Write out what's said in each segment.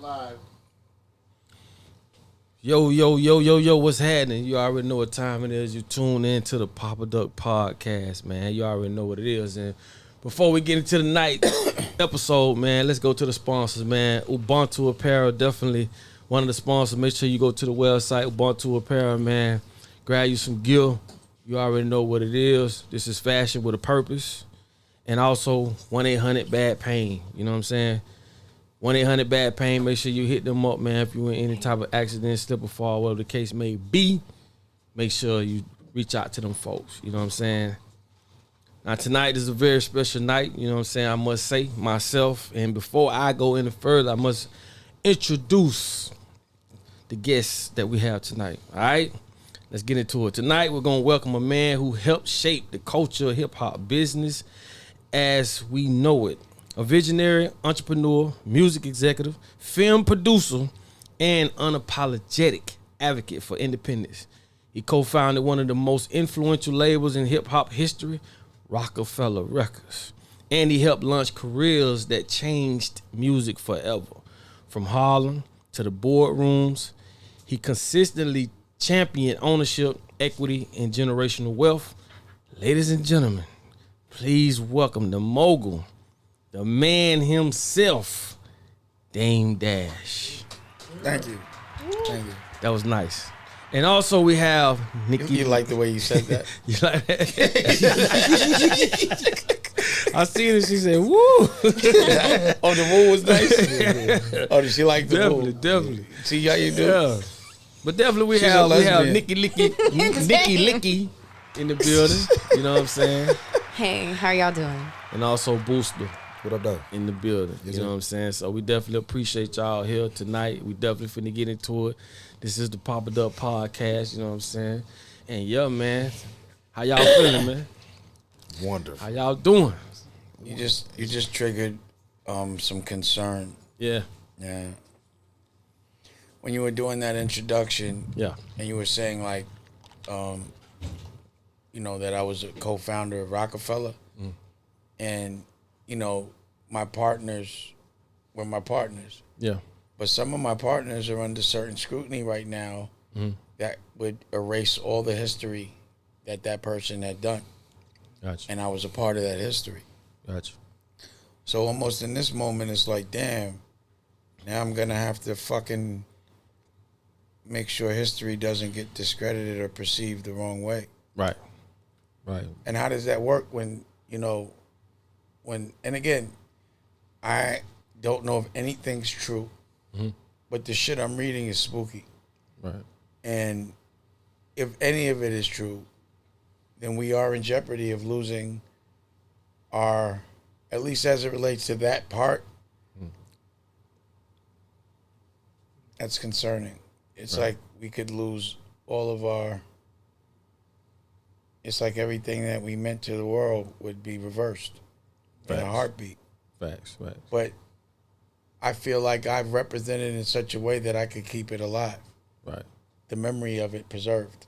Live. Yo, what's happening? You already know what time it is. You tune in to the Papa Duck Podcast, man. You already know what it is. And before we get into the night episode, man, let's go to the sponsors, man. Ubuntu Apparel, definitely one of the sponsors. Make sure you go to the website, Ubuntu Apparel, man. Grab you some gear. You already know what it is. This is fashion with a purpose. And also 1-800-BAD-PAIN. You know what I'm saying? 1-800-BAD-PAIN. Make sure you hit them up, man. If you're in any type of accident, slip or fall, whatever the case may be, make sure you reach out to them folks. You know what I'm saying? Now, tonight is a very special night. You know what I'm saying? I must say myself. And before I go any further, I must introduce the guests that we have tonight. All right? Let's get into it. Tonight, we're going to welcome a man who helped shape the culture of hip-hop business as we know it. A visionary, entrepreneur, music executive, film producer, and unapologetic advocate for independence. He co-founded one of the most influential labels in hip-hop history, Roc-a-fella Records. And he helped launch careers that changed music forever. From Harlem to the boardrooms, he consistently championed ownership, equity, and generational wealth. Ladies and gentlemen, please welcome the mogul, the man himself, Dame Dash. Thank you. Thank you. That was nice. And also we have Nikki. You like the way you said that? You like that? I seen it. She said, "Woo!" Oh, the woo was nice. Oh, did she like the woo? Definitely. See how you do? Yeah. But definitely we She's have Nikki Licky in the building. You know what I'm saying? Hey, how y'all doing? And also Booster. What up, though? In the building. You know what I'm saying? So we definitely appreciate y'all here tonight. We definitely finna get into it. This is the Papa Duck Podcast, you know what I'm saying? And yeah, man, how y'all feeling, man? Wonderful. How y'all doing? You just triggered some concern. Yeah. Yeah. When you were doing that introduction, yeah, and you were saying like, you know, that I was a co-founder of Roc-a-fella, and you know, my partners were my partners. Yeah. But some of my partners are under certain scrutiny right now that would erase all the history that person had done. Gotcha. And I was a part of that history. Gotcha. So almost in this moment, it's like, damn, now I'm going to have to fucking make sure history doesn't get discredited or perceived the wrong way. Right. Right. And how does that work when, you know, and again, I don't know if anything's true, but the shit I'm reading is spooky. Right. And if any of it is true, then we are in jeopardy of losing our, at least as it relates to that part, that's concerning. It's like we could lose all of our, it's like everything that we meant to the world would be reversed. Facts. In a heartbeat. Facts. But I feel like I've represented in such a way that I could keep it alive. Right. The memory of it preserved,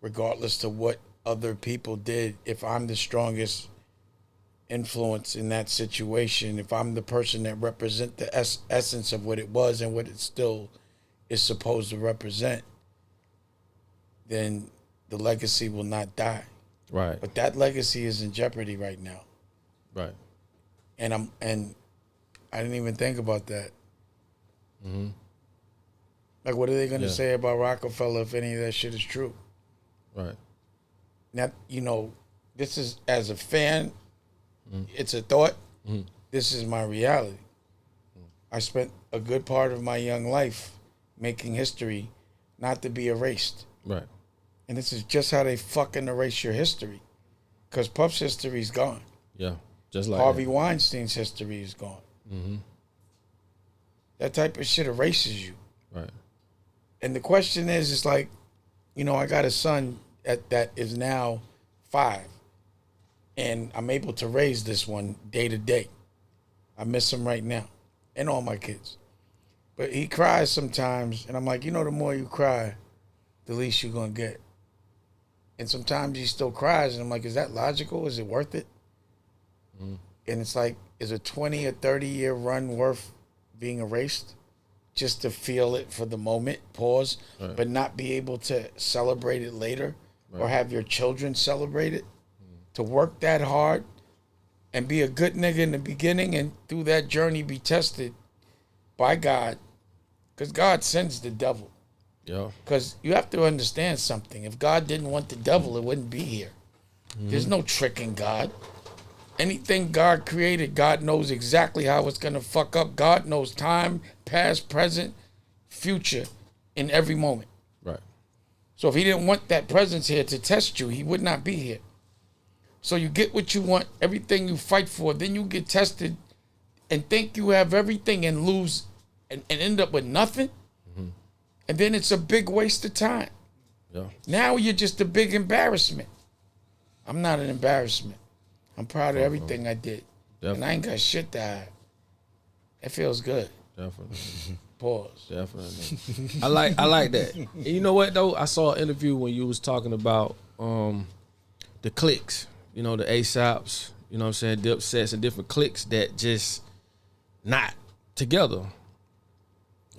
regardless to what other people did. If I'm the strongest influence in that situation, if I'm the person that represent the essence of what it was and what it still is supposed to represent, then the legacy will not die. Right. But that legacy is in jeopardy right now. Right. And I didn't even think about that. Like, what are they going to say about Roc-a-fella if any of that shit is true? Right. Now, you know, this is, as a fan, it's a thought. This is my reality. I spent a good part of my young life making history not to be erased. Right. And this is just how they fucking erase your history. Because Puff's history is gone. Yeah. Just like Harvey Weinstein's history is gone. That type of shit erases you. Right. And the question is, it's like, you know, I got a son that is now 5. And I'm able to raise this one day to day. I miss him right now. And all my kids. But he cries sometimes. And I'm like, you know, the more you cry, the least you're going to get. And sometimes he still cries. And I'm like, is that logical? Is it worth it? And it's like, is a 20 or 30 year run worth being erased? just to feel it for the moment, pause, but not be able to celebrate it later or have your children celebrate it. To work that hard and be a good nigga in the beginning and through that journey be tested by God. Because God sends the devil. Yeah. Because you have to understand something. If God didn't want the devil, it wouldn't be here. There's no tricking God. Anything God created, God knows exactly how it's going to fuck up. God knows time, past, present, future in every moment. Right. So if he didn't want that presence here to test you, he would not be here. So you get what you want, everything you fight for, then you get tested and think you have everything and lose and end up with nothing. And then it's a big waste of time. Yeah. Now you're just a big embarrassment. I'm not an embarrassment. I'm proud of everything I did. Definitely. And I ain't got shit to hide. It feels good. Definitely. Pause. Definitely. I like that. And you know what though? I saw an interview when you was talking about the cliques, you know, the ASAPs, you know what I'm saying, Dipsets and different cliques that just not together.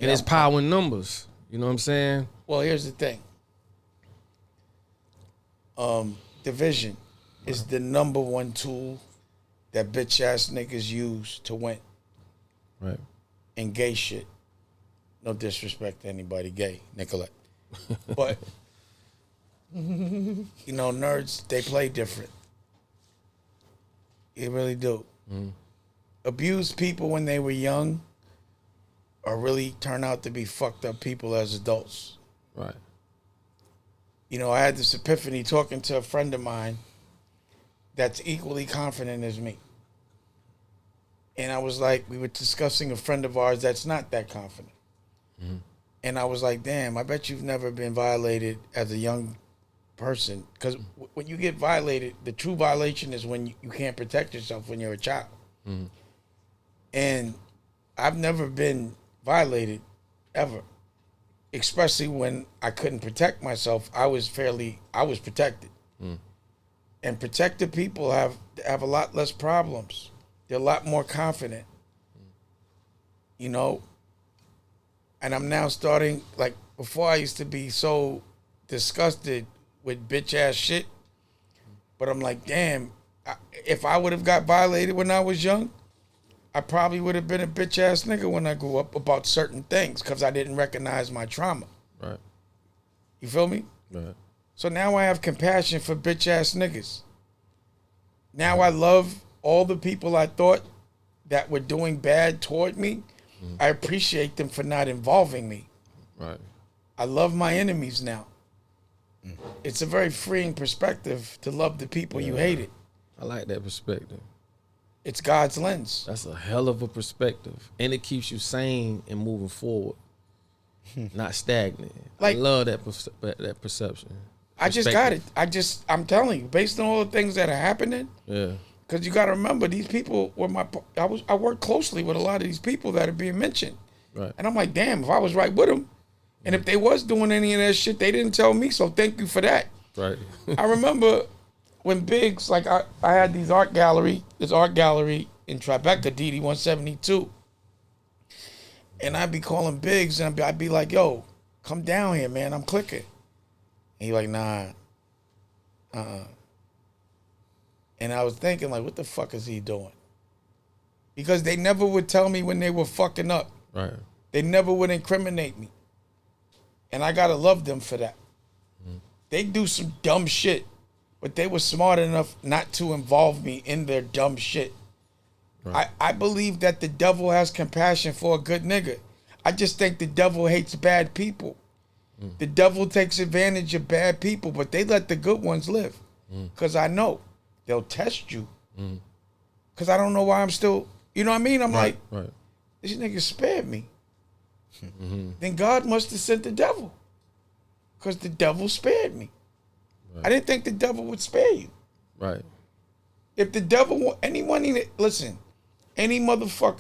And it's power in numbers. You know what I'm saying? Well, here's the thing. Division is the number one tool that bitch ass niggas use to win. Right. And gay shit. No disrespect to anybody gay, Nicolette. But, you know, nerds, they play different. They really do. Abused people when they were young or really turn out to be fucked up people as adults. Right. You know, I had this epiphany talking to a friend of mine that's equally confident as me. And I was like, we were discussing a friend of ours that's not that confident. And I was like, damn, I bet you've never been violated as a young person. Because when you get violated, the true violation is when you can't protect yourself when you're a child. And I've never been violated ever, especially when I couldn't protect myself. I was protected. And protected people have a lot less problems. They're a lot more confident. You know? And I'm now starting, like, before I used to be so disgusted with bitch ass shit. But I'm like, damn, if I would have got violated when I was young, I probably would have been a bitch ass nigga when I grew up about certain things because I didn't recognize my trauma. Right. You feel me? Right. So now I have compassion for bitch ass niggas. Now I love all the people I thought that were doing bad toward me. I appreciate them for not involving me. Right. I love my enemies now. It's a very freeing perspective to love the people you hated. I like that perspective. It's God's lens. That's a hell of a perspective. And it keeps you sane and moving forward. Not stagnant. Like, I love that perception. I just got it. I'm telling you, based on all the things that are happening. Yeah. Because you got to remember, these people were I worked closely with a lot of these people that are being mentioned. Right. And I'm like, damn, if I was right with them, and if they was doing any of that shit, they didn't tell me, so thank you for that. Right. I remember when Biggs, like I had this art gallery in Tribeca, DD 172. And I'd be calling Biggs, and I'd be like, yo, come down here, man, I'm clicking. And he like, nah, And I was thinking, like, what the fuck is he doing? Because they never would tell me when they were fucking up. Right. They never would incriminate me. And I gotta love them for that. They do some dumb shit, but they were smart enough not to involve me in their dumb shit. Right. I believe that the devil has compassion for a good nigga. I just think the devil hates bad people. The devil takes advantage of bad people, but they let the good ones live. Because I know they'll test you. Because I don't know why I'm still, you know what I mean? I'm like, this nigga spared me. Then God must have sent the devil. Because the devil spared me. I didn't think the devil would spare you. Right. If the devil, any motherfucker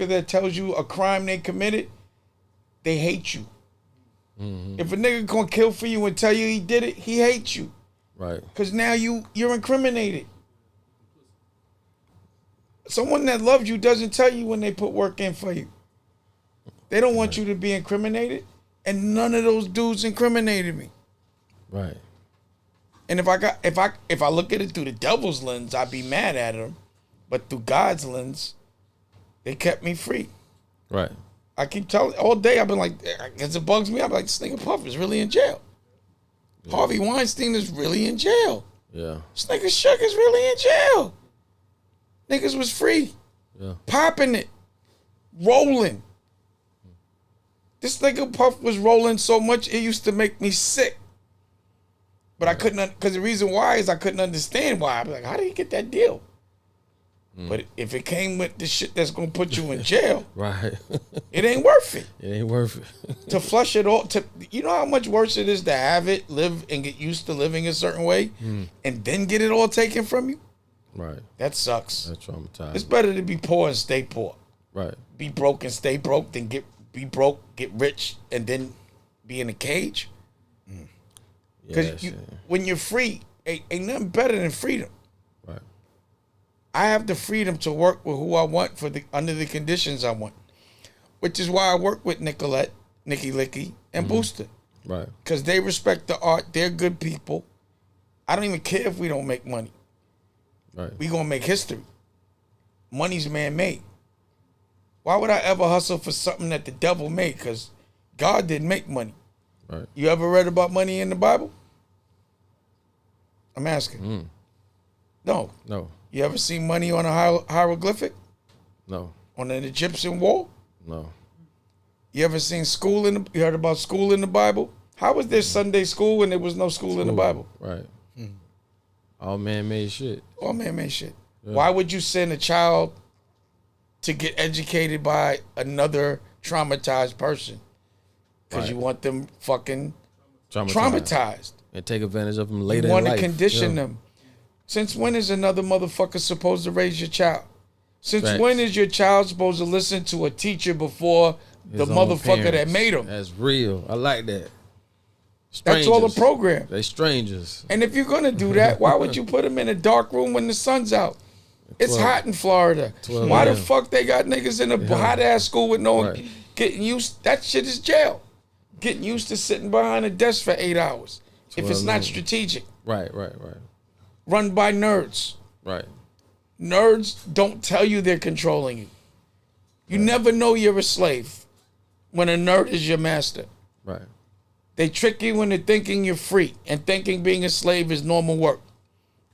that tells you a crime they committed, they hate you. If a nigga gonna kill for you and tell you he did it, he hates you. Right. Because now you're incriminated. Someone that loves you doesn't tell you when they put work in for you. They don't want you to be incriminated, and none of those dudes incriminated me. Right. And if I look at it through the devil's lens, I'd be mad at them. But through God's lens, they kept me free. Right. I keep telling all day. I've been like, because it bugs me. I'm like, this nigga Puff is really in jail. Yeah. Harvey Weinstein is really in jail. Yeah. This nigga Shook is really in jail. Niggas was free. Yeah. Popping it. Rolling. This nigga Puff was rolling so much, it used to make me sick. But I couldn't, because the reason why is I couldn't understand why. I'm like, how did he get that deal? But if it came with the shit that's going to put you in jail, right, it ain't worth it. It ain't worth it. To flush it all, you know how much worse it is to have it, live, and get used to living a certain way, and then get it all taken from you? Right. That sucks. That's traumatizing. It's better to be poor and stay poor. Right. Be broke and stay broke than be broke, get rich, and then be in a cage. Because when you're free, ain't nothing better than freedom. Right. I have the freedom to work with who I want under the conditions I want, which is why I work with Nicolette, Nicky Licky, and Booster. Right. Because they respect the art. They're good people. I don't even care if we don't make money. Right. We gonna make history. Money's man-made. Why would I ever hustle for something that the devil made? Because God didn't make money. Right. You ever read about money in the Bible? I'm asking. No. No. You ever seen money on a hieroglyphic? No. On an Egyptian wall? No. You ever seen you heard about school in the Bible? How was there Sunday school when there was no school in the Bible? Right. All man-made shit. All man-made shit. Yeah. Why would you send a child to get educated by another traumatized person? Because you want them fucking traumatized. And take advantage of them later You in life. want to condition them. Since when is another motherfucker supposed to raise your child? Since when is your child supposed to listen to a teacher before the motherfucker that made him? That's real. I like that. Strangers. That's all the program. They strangers. And if you're going to do that, why would you put them in a dark room when the sun's out? It's hot in Florida. Why the fuck they got niggas in a hot-ass school with no one getting used? That shit is jail. Getting used to sitting behind a desk for 8 hours. If it's not strategic. Right. Run by nerds. Right. Nerds don't tell you they're controlling you. You never know you're a slave when a nerd is your master. Right. They trick you into thinking you're free and thinking being a slave is normal work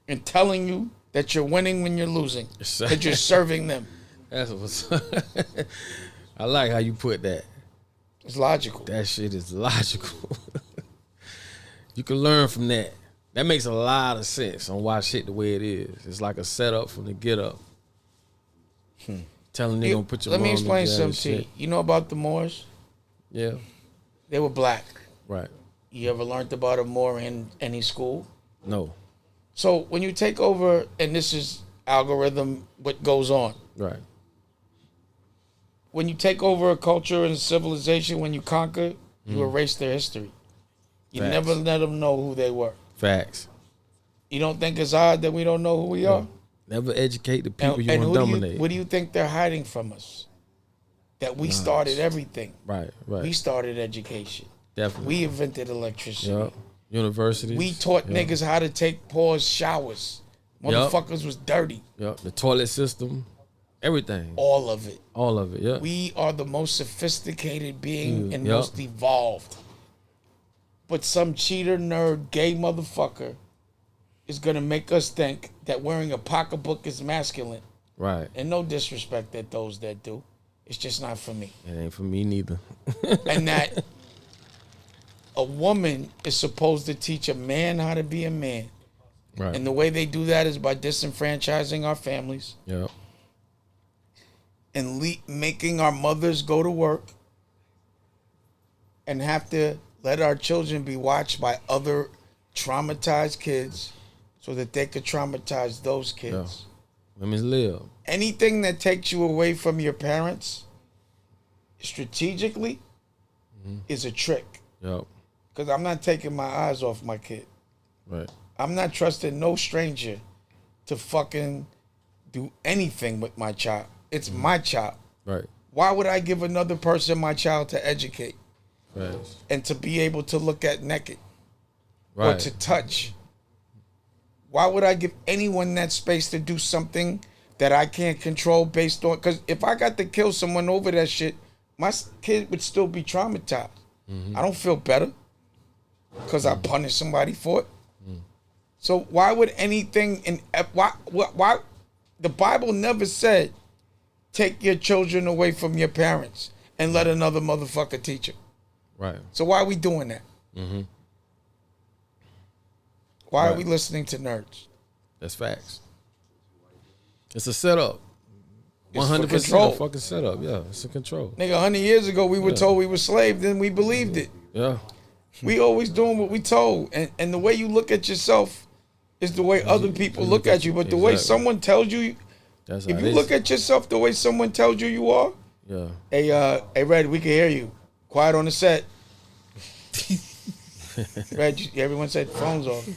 and telling you that you're winning when you're losing, that you're serving them. That's what's I like how you put that. It's logical. That shit is logical. You can learn from that. That makes a lot of sense on why shit the way it is. It's like a setup from the get up. Telling they gonna put your Let me mom explain in jail something to you. You know about the Moors? Yeah. They were black. Right. You ever learned about a Moor in any school? No. So when you take over, and this is algorithm, what goes on. Right. When you take over a culture and civilization, when you conquer, you erase their history. You never let them know who they were. Facts. You don't think it's odd that we don't know who we are? Never educate the people you and want to dominate. What do you think they're hiding from us? That we started everything. Right. We started education. Definitely. We invented electricity. Yep. Universities. We taught niggas how to take pause showers. Motherfuckers was dirty. Yep. The toilet system. Everything. All of it. All of it, yeah. We are the most sophisticated being and most evolved. But some cheater, nerd, gay motherfucker is going to make us think that wearing a pocketbook is masculine. Right. And no disrespect at those that do. It's just not for me. It ain't for me neither. And that a woman is supposed to teach a man how to be a man. Right. And the way they do that is by disenfranchising our families. Yep. And making our mothers go to work and have to let our children be watched by other traumatized kids so that they could traumatize those kids. Yeah. Women's live. Anything that takes you away from your parents strategically is a trick. Yep. Because I'm not taking my eyes off my kid. Right. I'm not trusting no stranger to fucking do anything with my child. It's my child. Right. Why would I give another person my child to educate Right. and to be able to look at naked or Right. to touch? Why would I give anyone that space to do something that I can't control based on? Because if I got to kill someone over that shit, my kid would still be traumatized. I don't feel better because I punished somebody for it. So why would anything why the Bible never said take your children away from your parents and let another motherfucker teach them. Right. So why are we doing that? Why are Right. we listening to nerds? That's facts. It's a setup. It's for 100% control. a fucking setup. Yeah, it's a control. Nigga, 100 years ago we were told we were slaves, and we believed it. Yeah. We always doing what we told. And the way you look at yourself is the way other people look at you. But the way Exactly. someone tells you, That's if how you it look is. at yourself the way someone tells you you are, Yeah. hey Red, we can hear you. Quiet on the set. Red, everyone said phones off.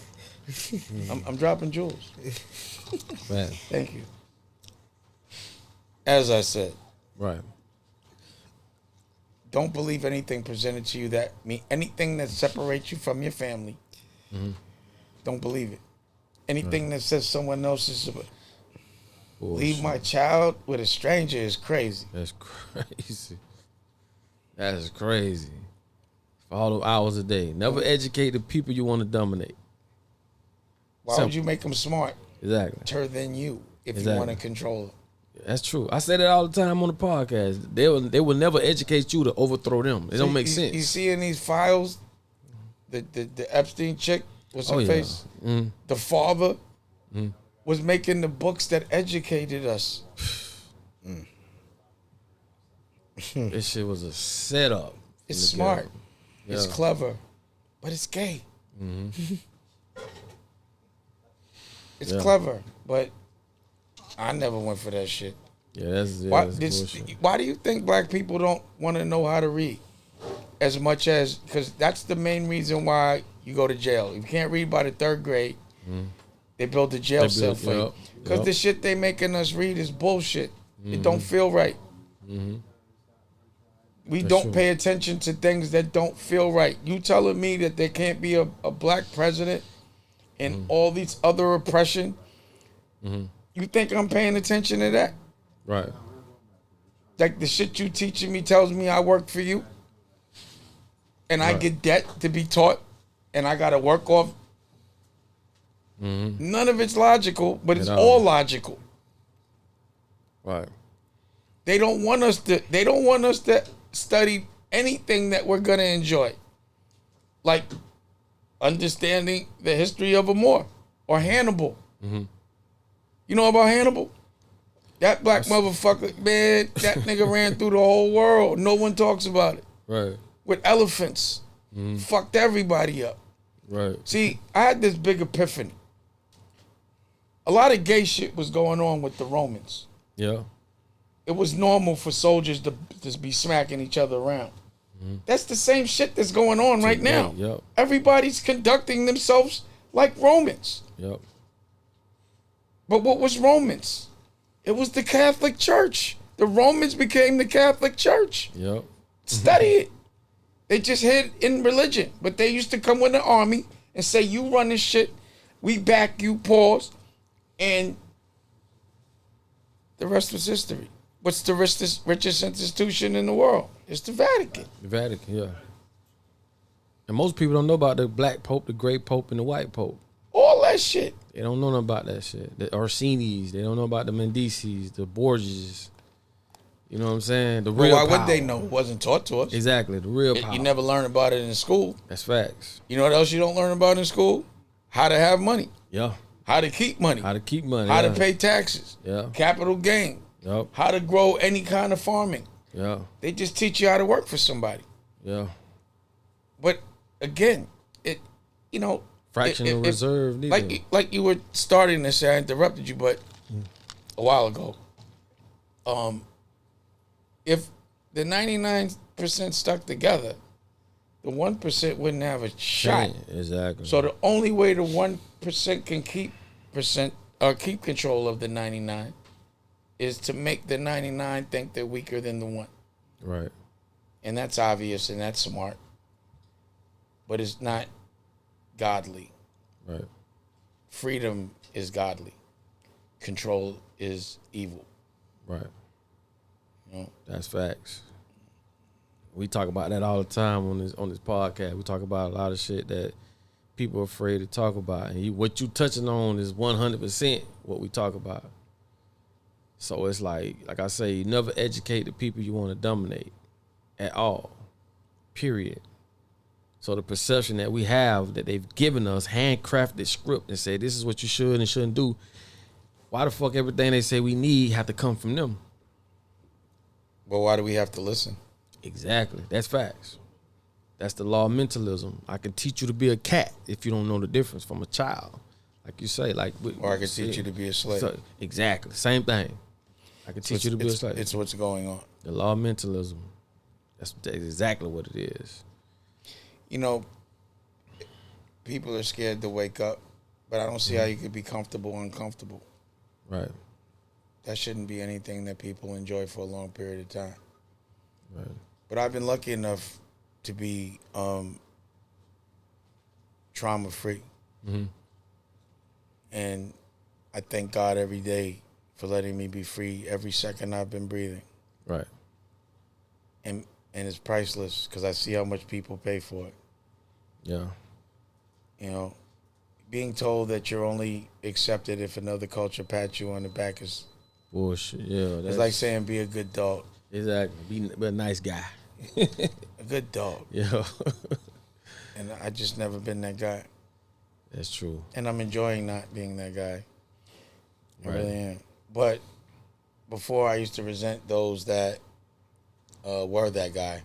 I'm dropping jewels. Man. Thank you. As I said, Right. don't believe anything presented to you anything that separates you from your family. Don't believe it. Anything that says someone else is leave my child with a stranger is crazy. That's crazy. That is crazy. For all the hours a day. Never educate the people you want to dominate. Why would Simple. you make them smart Exactly. than you if you Exactly. want to control them? That's true. I say that all the time on the podcast. They will never educate you to overthrow them. It don't make sense. You see in these files, the Epstein chick, what's her face? The father was making the books that educated us. This shit was a setup. It's smart. Yeah. It's clever. But it's gay. It's clever. But I never went for that shit. Yeah, that's bullshit. Why do you think black people don't want to know how to read as much as, because that's the main reason why you go to jail. If you can't read by the third grade, they build a jail cell for you. Because the shit they making us read is bullshit. It don't feel right. We That's don't true. pay attention to things that don't feel right. You telling me that there can't be a black president and all these other oppression? You think I'm paying attention to that? Right. Like the shit you teaching me tells me I work for you, and I Right. get debt to be taught, and I got to work off. None of it's logical, but it's At all. all logical. Right. They don't want us to. They don't want us to study anything that we're gonna enjoy, like understanding the history of a Moor or Hannibal. You know about Hannibal? That black motherfucker, man, that nigga ran through the whole world. No one talks about it. Right. With elephants. Fucked everybody up. Right. See, I had this big epiphany. A lot of gay shit was going on with the Romans. Yeah. It was normal for soldiers to just be smacking each other around. That's the same shit that's going on right now. Yep. Everybody's conducting themselves like Romans. Yep. But what was Romans? It was the Catholic Church. The Romans became the Catholic Church. Yep. Study it. They just hid in religion. But they used to come with the army and say, you run this shit, we back you, pause. And the rest was history. What's the richest institution in the world? It's the Vatican. The Vatican, yeah. And most people don't know about the black pope, the gray pope, and the white pope. All that shit. They don't know nothing about that shit. The Orsinis, they don't know about the Medicis, the Borgias. You know what I'm saying? The Well, real why power. would they know? It wasn't taught to us. Exactly, the real power. You never learn about it in school. That's facts. You know what else you don't learn about in school? How to have money. Yeah. How to keep money. How to keep money. How yeah. to pay taxes. Yeah. Capital gain. Yep. How to grow any kind of farming. Yeah. They just teach you how to work for somebody. Yeah. But again, Fractional reserve. Neither. like you were starting to say, I interrupted you, but a while ago. If the 99% stuck together, the 1% wouldn't have a shot. Yeah, exactly. So the only way the 1% can keep control of the 99 is to make the 99 think they're weaker than the one. Right. And that's obvious and that's smart. But it's not godly. Right. Freedom is godly. Control is evil. Right. You know? That's facts. We talk about that all the time on this podcast. We talk about a lot of shit that people are afraid to talk about. And what you touching on is 100% what we talk about. So it's like I say, you never educate the people you want to dominate at all. Period. So the perception that we have that they've given us, handcrafted script and say this is what you should and shouldn't do. Why the fuck everything they say we need have to come from them? But why do we have to listen? Exactly. That's facts. That's the law of mentalism. I can teach you to be a cat if you don't know the difference from a child. Like you say, or I can teach you to be a slave. So, exactly. Same thing. I can teach you to be a slave. It's what's going on. The law of mentalism. That's exactly what it is. You know, people are scared to wake up, but I don't see how you could be comfortable uncomfortable. Right. That shouldn't be anything that people enjoy for a long period of time. Right. But I've been lucky enough to be trauma-free. Mm-hmm. And I thank God every day for letting me be free every second I've been breathing. Right. And it's priceless because I see how much people pay for it. Yeah. You know, being told that you're only accepted if another culture pats you on the back is bullshit. Yeah. It's like saying be a good dog. Exactly. Be a nice guy. A good dog. Yeah. And I just never been that guy. That's true. And I'm enjoying not being that guy. I Right. really am. But before I used to resent those that were that guy.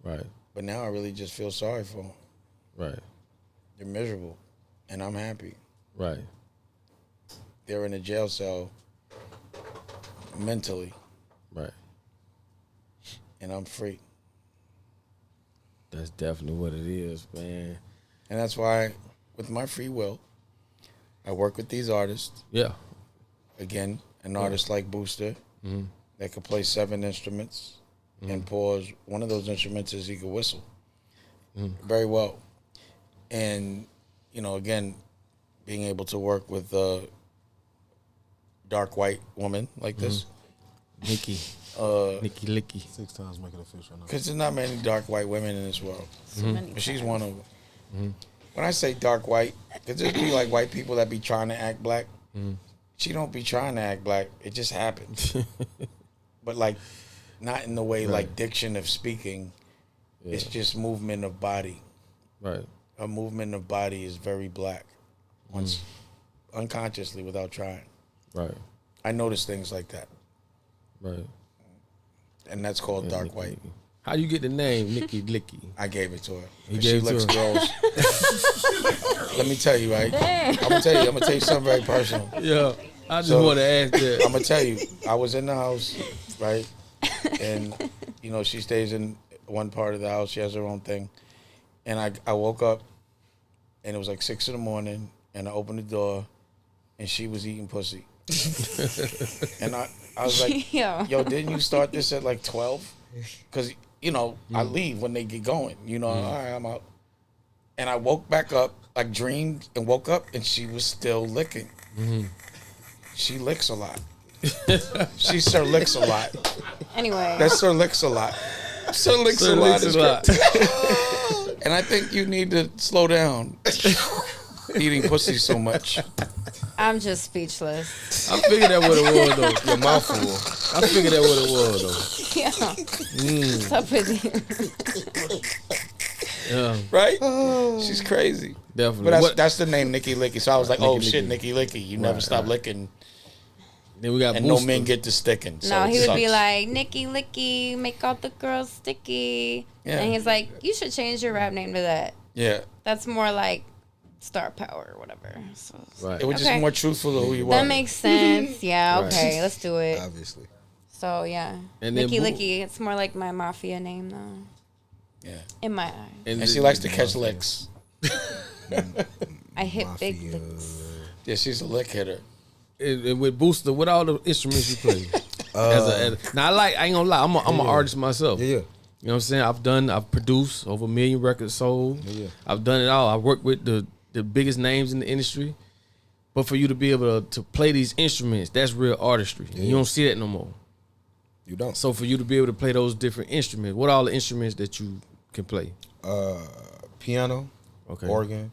Right. But now I really just feel sorry for them. Right. They're miserable. And I'm happy. Right. They're in a jail cell mentally. Right. And I'm free. That's definitely what it is, man. And that's why, with my free will, I work with these artists. Yeah. Again, an artist like Booster that could play 7 instruments and pause. One of those instruments is he could whistle very well. And, you know, again, being able to work with a dark white woman like this. Nicky Licky. 6 times make it official. Because there's not many dark white women in this world. So many But she's times. one of them. When I say dark white, because there's be like white people that be trying to act black. She don't be trying to act black. It just happens. But like, not in the way like diction of speaking. Yeah. It's just movement of body. Right. A movement of body is very black. Once unconsciously without trying. Right. I notice things like that. Right. And that's called Yeah, dark Nicky white. Licky. How you get the name Nicky Licky? I gave it to her. You 'Cause gave she it to licks her? girls. Let me tell you, right? I'm gonna tell you something very personal. Yeah. I just So, want to ask that. I'm gonna tell you, I was in the house, right? And you know, she stays in one part of the house. She has her own thing. And I woke up, and it was like 6 a.m. And I opened the door, and she was eating pussy. And I was like, yo, didn't you start this at like 12? Because, you know, I leave when they get going. You know, all right, I'm out. And I woke back up, like dreamed and woke up, and she was still licking. She licks a lot. She Sir licks a lot. Anyway. That's Sir licks a lot. Sir licks a lot. Is great. And I think you need to slow down eating pussy so much. I'm just speechless. I figured that what it was though. Your mouth full. I figured that what it was though. Yeah. What's up with you? Yeah. Right? She's crazy. Definitely. But that's the name, Nicky Licky. So I was like, Nicky oh shit, Licky. Nicky Licky. You never stop right. licking. Then we got And Booster. no men get to sticking. So No, it he would be sucks. like, Nicky Licky, make all the girls sticky. Yeah. And he's like, you should change your rap name to that. Yeah. That's more like star power or whatever. So Right. It was Okay. just more truthful to who you were. that makes sense. Yeah, Right. okay, let's do it. Obviously. So yeah. And then Nicky Boo- Licky, it's more like my mafia name though. Yeah. In my eyes. And she likes to catch licks. I hit big Mafia. licks. Yeah, she's a lick hitter. and with Booster, what all the instruments you play? Now I ain't gonna lie, I'm an artist myself. Yeah. You know what I'm saying? I've produced over 1 million records sold. Yeah. I've done it all. I worked with the biggest names in the industry. But for you to be able to play these instruments, that's real artistry. Yeah. You don't see that no more. You don't. So for you to be able to play those different instruments, what are all the instruments that you can play? Piano, Okay. organ,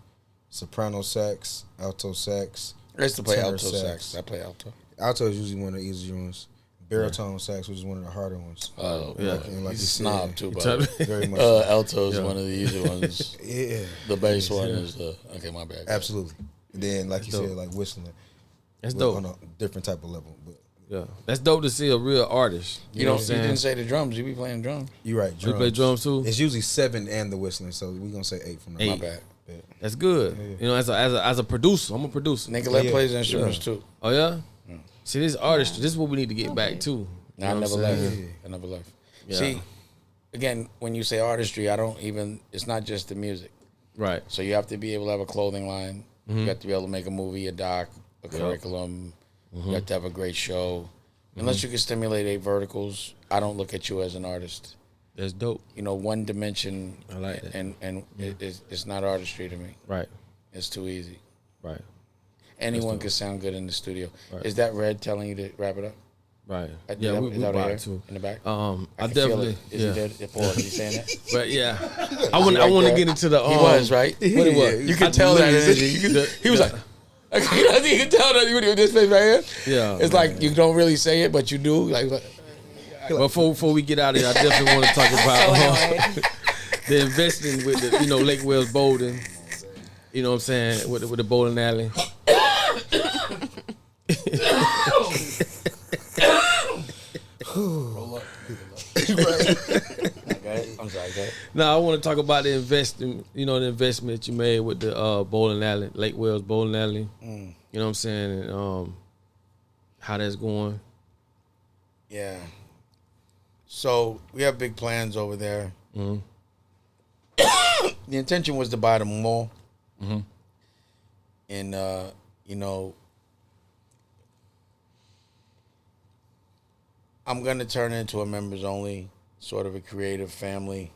soprano sax, alto sax. I used to play tenor alto sax. I play alto. Alto is usually one of the easier ones. Baritone sax, which is one of the harder ones. Oh, Yeah. Like he's you a snob said, too, You bro. very much. Alto is one of the easy ones. Yeah, The bass one is the okay. My bad. absolutely. And then, like you dope. said, like whistling. That's Well, dope. on a different type of level. But Yeah, that's dope to see a real artist. You know, you didn't say the drums. You be playing drums. you're right. You play drums too? It's usually 7 and the whistling, so we're gonna say 8 from now. 8. My bad. Yeah. That's good. You know, as a producer, I'm a producer. Nicolette Yeah. plays instruments too. Oh yeah. See, this artistry. This is what we need to get back to. You No, I know never what I'm left. saying? I never left. Yeah. See, again, when you say artistry, I don't even. It's not just the music. Right. So you have to be able to have a clothing line. You have to be able to make a movie, a doc, a curriculum. You have to have a great show. Unless you can stimulate 8 verticals, I don't look at you as an artist. That's dope. You know, one dimension. I like that. And it's not artistry to me. Right. It's too easy. Right. Anyone can sound good in the studio. Right. Is that Red telling you to wrap it up? Right. Is Yeah, that- we is that buy here it too. in the back. I can feel definitely. it. Is Yeah. he there? Pause. Is he saying that? But yeah, I want right to there? get into the. He was right. What it was? You can tell that. He was like, you can tell that with this face right here. Yeah, it's like you don't really say it, but you do. Like, Before we get out of here, I definitely want to talk about the investing with the Lake Wells bowling. You know what I'm saying with the bowling alley. I'm sorry. Go ahead. Now I want to talk about the investing. The investment you made with the bowling alley, Lake Wells bowling alley. You know what I'm saying? And, how that's going. Yeah. So we have big plans over there. Mm-hmm. The intention was to buy the mall. And I'm gonna turn it into a members only, sort of a creative family.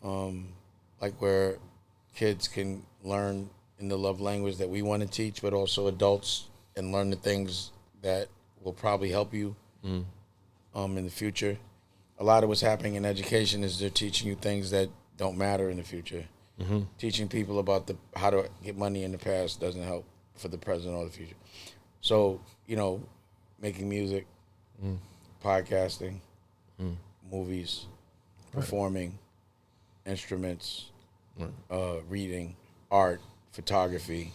Like where kids can learn in the love language that we want to teach, but also adults and learn the things that will probably help you in the future. A lot of what's happening in education is they're teaching you things that don't matter in the future. Teaching people about how to get money in the past doesn't help for the present or the future. So, making music, podcasting, movies, performing, instruments, reading, art, photography,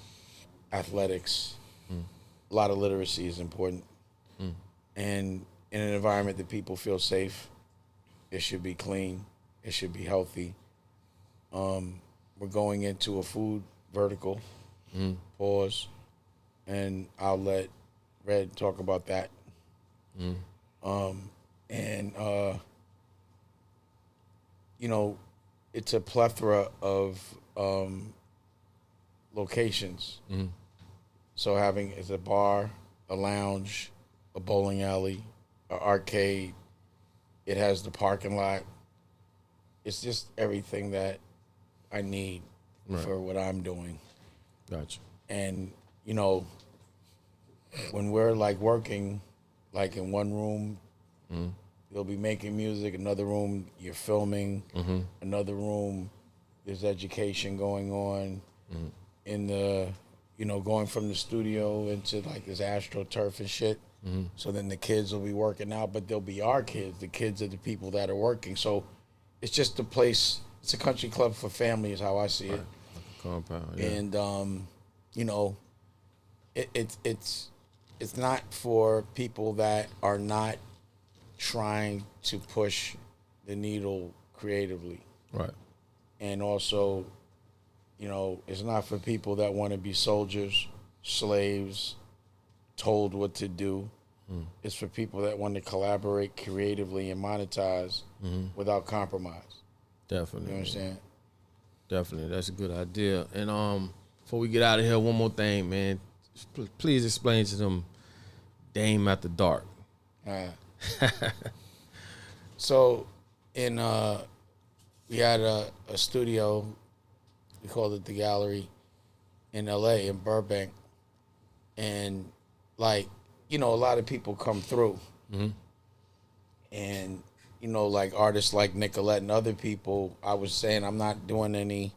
athletics. A lot of literacy is important. And in an environment that people feel safe, it should be clean, it should be healthy. We're going into a food vertical, pause, and I'll let Red talk about that. It's a plethora of locations. So having is a bar, a lounge, a bowling alley, an arcade. It has the parking lot. It's just everything that I need for what I'm doing. Gotcha. And, when we're like working, like in one room, you'll be making music, another room, you're filming, another room, there's education going on. In the, going from the studio into like this AstroTurf and shit. So then the kids will be working out, but they'll be our kids, the kids of the people that are working. So it's just a place, it's a country club for family is how I see it. Compound. Yeah. And, it's not for people that are not trying to push the needle creatively. Right. And also, it's not for people that want to be soldiers, slaves, told what to do. It's for people that want to collaborate creatively and monetize without compromise. Definitely. You understand? Definitely. That's a good idea. And before we get out of here, one more thing, man. Please explain to them Dame After Dark. So, we had a studio. We called it the Gallery in L.A. in Burbank, and like a lot of people come through, and like artists like Nicolette and other people. I was saying I'm not doing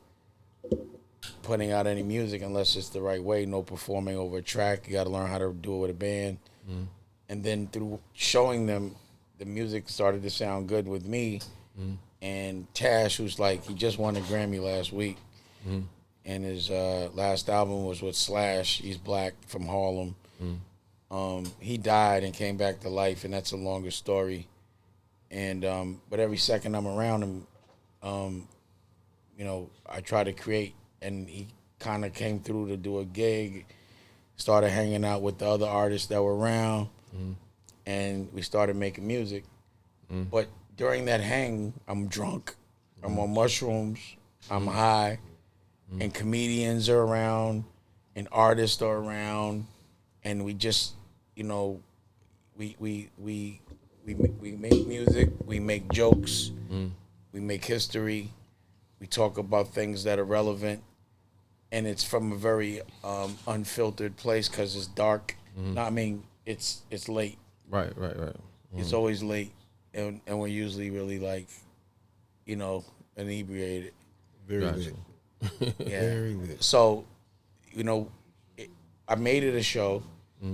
putting out any music unless it's the right way. No performing over a track. You got to learn how to do it with a band, and then through showing them, the music started to sound good with me. And Tash, who's like, he just won a Grammy last week. And his last album was with Slash. He's black from Harlem. He died and came back to life, and that's a longer story. And but every second I'm around him, I try to create. And he kind of came through to do a gig, started hanging out with the other artists that were around, and we started making music. But during that hang, I'm drunk, I'm on mushrooms, I'm high, and comedians are around, and artists are around, and we just, we make music, we make jokes, we make history, we talk about things that are relevant, and it's from a very unfiltered place because it's dark. No, I mean, it's late. Right. It's always late, and we're usually really like, inebriated. Very Gotcha. lit. Yeah. Very lit. So, I made it a show.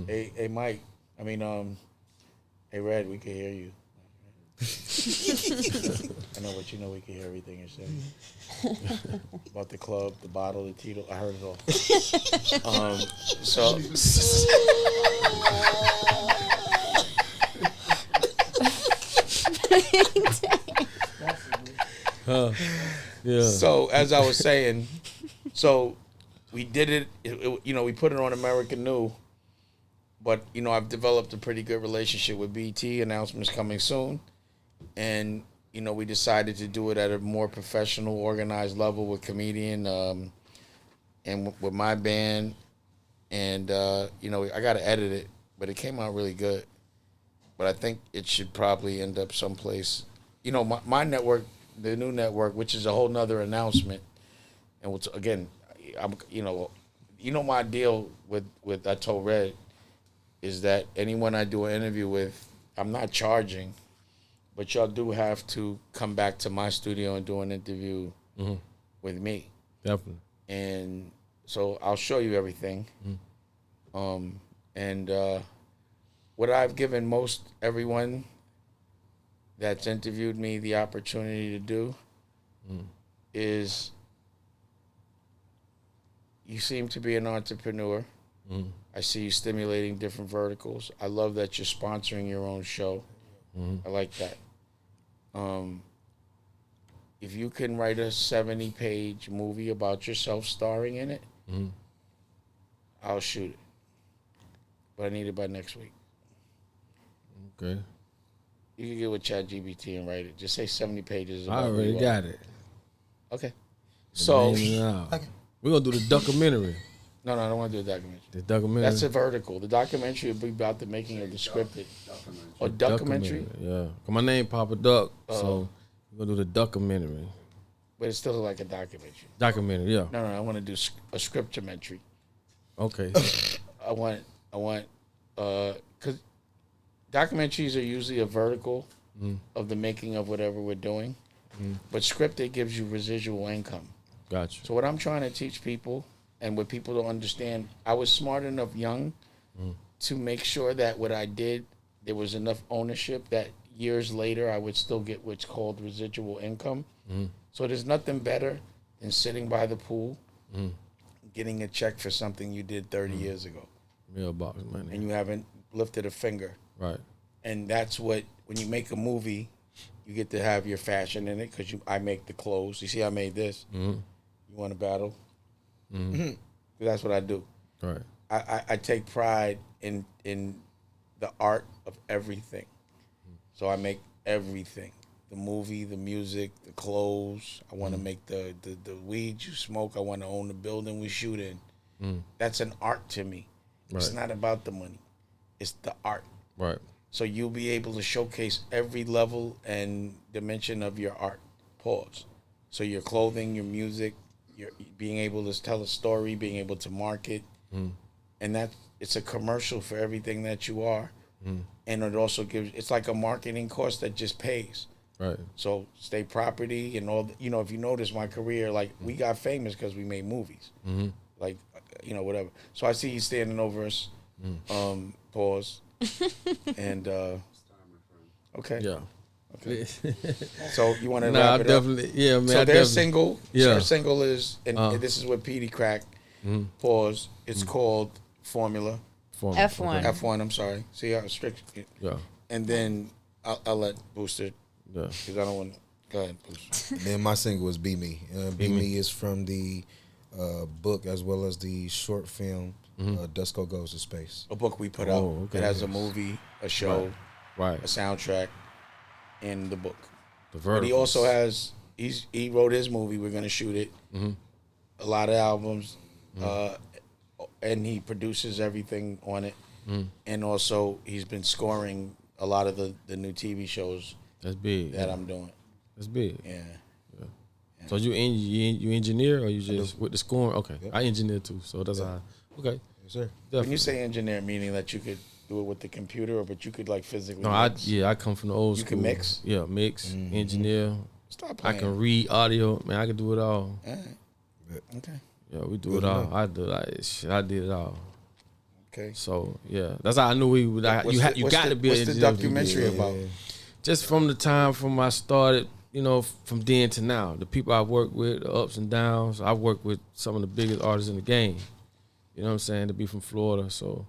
Hey, Mike. I mean, hey, Red. We can hear you. I know, but we can hear everything you're saying about the club, the bottle, the Tidal. I heard it all. Yeah. So as I was saying, we did it. We put it on American New, but I've developed a pretty good relationship with BT. Announcements coming soon, and we decided to do it at a more professional, organized level with comedian, and with my band, and I got to edit it, but it came out really good. But I think it should probably end up someplace. My network. The new network, which is a whole nother announcement, and again, my deal with I told Red is that anyone I do an interview with, I'm not charging, but y'all do have to come back to my studio and do an interview with me. Definitely. And so I'll show you everything. What I've given most everyone that's interviewed me the opportunity to do is, you seem to be an entrepreneur. I see you stimulating different verticals. I love that you're sponsoring your own show. I like that. If you can write a 70-page movie about yourself starring in it, I'll shoot it. But I need it by next week. Okay. You can get with ChatGPT and write it. Just say 70 pages. I already got it. Okay. So we're gonna do the documentary. No, I don't want to do a documentary. The documentary. That's a vertical. The documentary will be about the making of the scripted. Or documentary? Yeah. My name Papa Duck, so we're gonna do the documentary. But it's still like a documentary. Documentary, yeah. No, I want to do a scriptumentary. Okay. I want, because documentaries are usually a vertical of the making of whatever we're doing. But scripted gives you residual income. Gotcha. So what I'm trying to teach people, and what people don't understand, I was smart enough young to make sure that what I did, there was enough ownership that years later I would still get what's called residual income. So there's nothing better than sitting by the pool, getting a check for something you did 30 years ago. Mailbox money. And you haven't lifted a finger. Right. And that's what, when you make a movie, you get to have your fashion in it, because I make the clothes. You see, I made this. You want to battle? That's what I do. Right. I take pride in the art of everything. So I make everything. The movie, the music, the clothes. I want to make the weed you smoke. I want to own the building we shoot in. That's an art to me. Right. It's not about the money. It's the art. Right. So you'll be able to showcase every level and dimension of your art. Pause. So your clothing, your music, your being able to tell a story, being able to market, and that it's a commercial for everything that you are. And it also gives, it's like a marketing course that just pays. Right. So State Property and all, if you notice my career, like we got famous because we made movies. Like, whatever. So I see you standing over us. Pause. And, okay. Yeah. Okay. So you want to Nah, wrap it definitely. up? Yeah, man. So their single, Yeah. single is, and this is what Petey cracked. Pause. It's called Formula. F1. F1. I'm sorry. See how strict. Yeah. And then I'll let Booster. Yeah. Because I don't want. Go ahead, Booster. And then my single is Be Me. Be Me is from the book as well as the short film Dusko Goes to Space. A book we put out. Okay. It has a movie, a show, Right. a soundtrack, and the book. The But verticals. he also has. He wrote his movie. We're gonna shoot it. A lot of albums. And he produces everything on it. And also he's been scoring a lot of the new TV shows That's big. that I'm doing. That's big. Yeah. So you engineer or you just with the scoring? Okay. Yep. I engineer too, so that's how. Okay. Yes, sir. When you say engineer, meaning that you could do it with the computer, but you could like physically. No, mix? I come from the old You school. can mix? Yeah, mix, engineer. Stop I playing. can read audio. Man, I can do it all. All right. Okay. Yeah, we do Good it all. enough. I did it all. Okay. So yeah, that's how I knew you got to be What's an the engineer. documentary about? Just from the time from I started, from then to now, the people I work with, the ups and downs. I work with some of the biggest artists in the game. You know what I'm saying? To be from Florida, so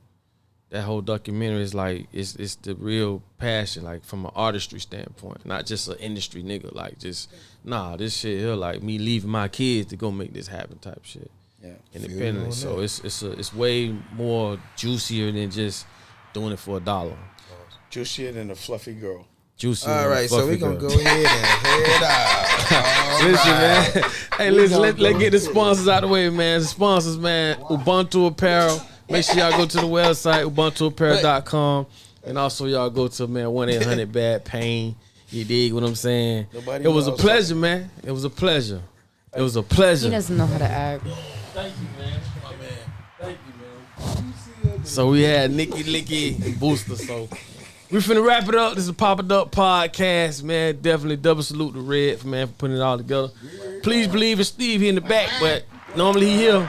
that whole documentary is like it's the real passion, like from an artistry standpoint, not just an industry nigga. Like just this shit here, like me leaving my kids to go make this happen type shit. Yeah. Independently, so it's way more juicier than just doing it for $1. Juicier than a fluffy girl. Juicy. All right, so we're going to go ahead and head out. Listen, man. Hey, listen, let's get the sponsors out of the way, man. The sponsors, man. Ubuntu Apparel. Make sure y'all go to the website, ubuntuapparel.com. And also y'all go to, man, 1-800-BAD-PAIN. You dig what I'm saying? Nobody It was a knows. pleasure, man. It was a pleasure. It was a pleasure. He doesn't know how to act. Thank you, man. My man. Thank you, man. So we had Nicky Licky and Booster. So we finna wrap it up. This is a Pop-It Up podcast, man. Definitely double salute to Red, man, for putting it all together. Please believe it's Steve here in the back, but normally he here.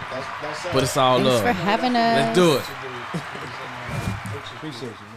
But it's all Thanks love. for having us. Let's do it. Appreciate you.